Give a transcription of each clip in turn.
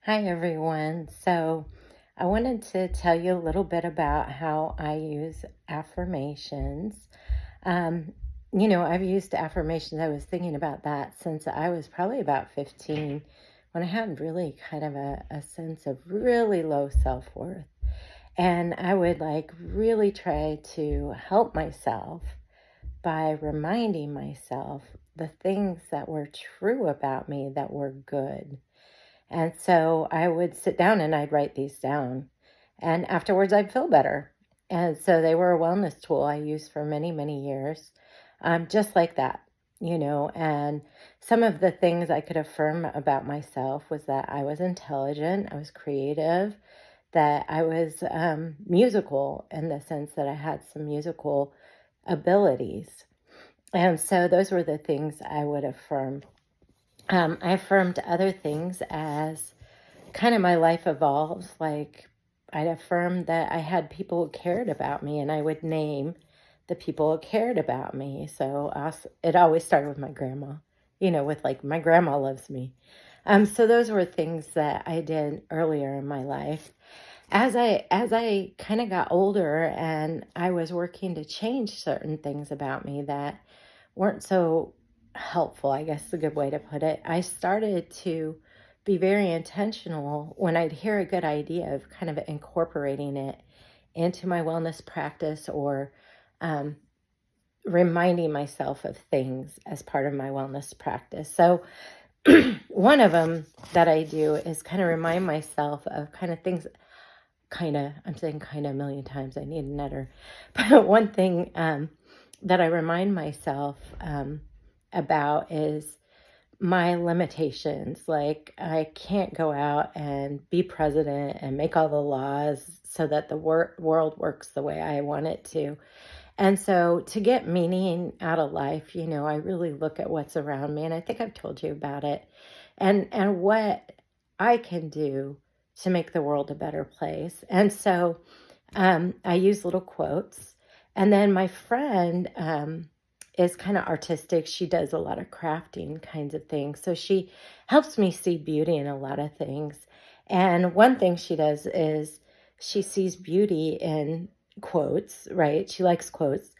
Hi, everyone. So, I wanted to tell you a little bit about how I use affirmations. Um, I've used affirmations. I was thinking about that since I was probably about 15 when I had really kind of a sense of really low self worth. And I would really try to help myself by reminding myself the things that were true about me that were good. And so I would sit down and I'd write these down. And afterwards, I'd feel better. And so they were a wellness tool I used for many, many years, just like that. And some of the things I could affirm about myself was that I was intelligent, I was creative, that I was musical in the sense that I had some musical abilities. And so those were the things I would affirm. I affirmed other things as kind of my life evolves. Like I'd affirm that I had people who cared about me, and I would name the people who cared about me. So it always started with my grandma, with like my grandma loves me. So those were things that I did earlier in my life. As I kind of got older and I was working to change certain things about me that weren't so helpful, I guess is a good way to put it, I started to be very intentional when I'd hear a good idea of kind of incorporating it into my wellness practice or um, reminding myself of things as part of my wellness practice. So one of them that I do is kind of remind myself of kind of things, I'm saying kind of a million times, I need a nutter. But one thing that I remind myself about is my limitations. Like I can't go out and be president and make all the laws so that the world works the way I want it to. And so to get meaning out of life, I really look at what's around me, and I think I've told you about it, and what I can do to make the world a better place. And so I use little quotes. And then my friend is kind of artistic. She does a lot of crafting kinds of things. So she helps me see beauty in a lot of things. And one thing she does is she sees beauty in quotes, right? She likes quotes.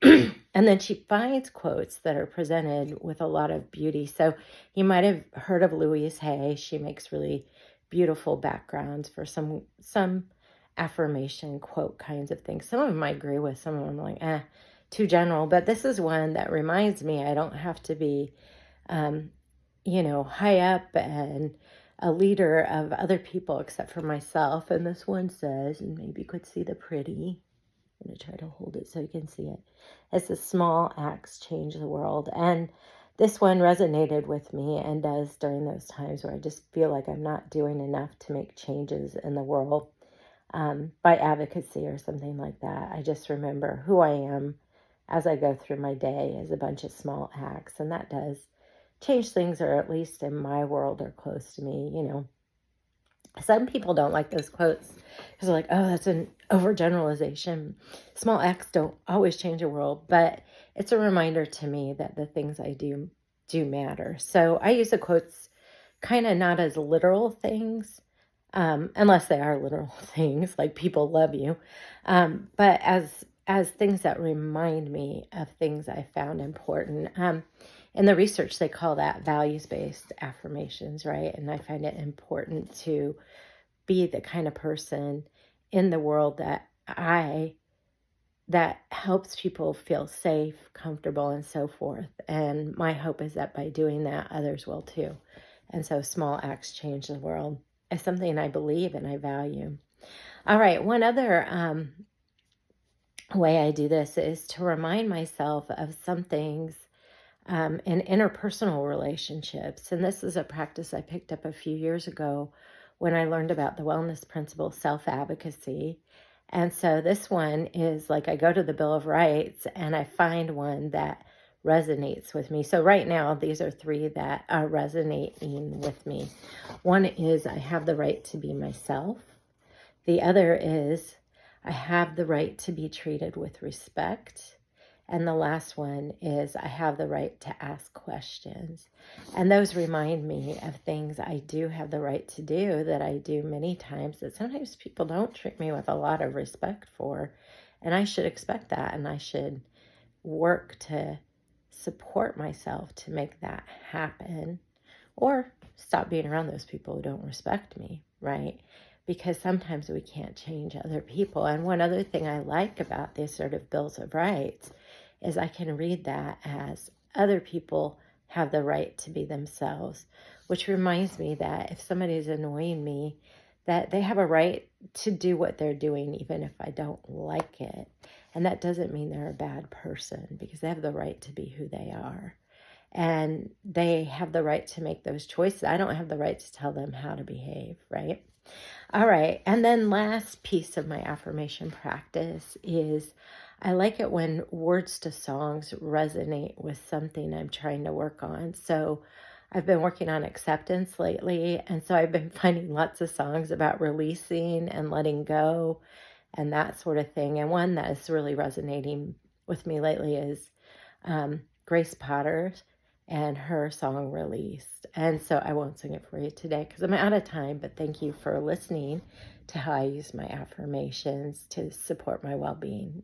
And then she finds quotes that are presented with a lot of beauty. So you might have heard of Louise Hay. She makes really beautiful backgrounds for some affirmation quote kinds of things. Some of them I agree with, some of them I'm like, too general. But this is one that reminds me I don't have to be, high up and a leader of other people except for myself. And this one says, and maybe you could see the pretty. I'm going to try to hold it so you can see it. It's the small acts change the world. And this one resonated with me and does during those times where I just feel like I'm not doing enough to make changes in the world by advocacy or something like that. I just remember who I am as I go through my day as a bunch of small acts. And that does change things, or at least in my world or close to me. Some people don't like those quotes because they're like, oh, that's an overgeneralization. Small acts don't always change the world, but it's a reminder to me that the things I do matter. So I use the quotes kind of not as literal things, unless they are literal things, like people love you, but as things that remind me of things I found important. In the research, they call that values-based affirmations, right? And I find it important to be the kind of person in the world that helps people feel safe, comfortable, and so forth. And my hope is that by doing that, others will too. And so small acts change the world is something I believe and I value. All right, one other way I do this is to remind myself of some things in interpersonal relationships. And this is a practice I picked up a few years ago when I learned about the wellness principle, self-advocacy. And so this one is like I go to the Bill of Rights and I find one that resonates with me. So right now, these are three that are resonating with me. One is I have the right to be myself. The other is I have the right to be treated with respect. And the last one is I have the right to ask questions. And those remind me of things I do have the right to do that I do many times that sometimes people don't treat me with a lot of respect for. And I should expect that. And I should work to support myself to make that happen, or stop being around those people who don't respect me, right? Because sometimes we can't change other people. And one other thing I like about the assertive bills of rights is I can read that as other people have the right to be themselves, which reminds me that if somebody's annoying me, that they have a right to do what they're doing, even if I don't like it. And that doesn't mean they're a bad person, because they have the right to be who they are. And they have the right to make those choices. I don't have the right to tell them how to behave, right? All right. And then last piece of my affirmation practice is I like it when words to songs resonate with something I'm trying to work on. So I've been working on acceptance lately. And so I've been finding lots of songs about releasing and letting go and that sort of thing. And one that is really resonating with me lately is Grace Potter's and her song Released. And so I won't sing it for you today because I'm out of time, but thank you for listening to how I use my affirmations to support my well-being.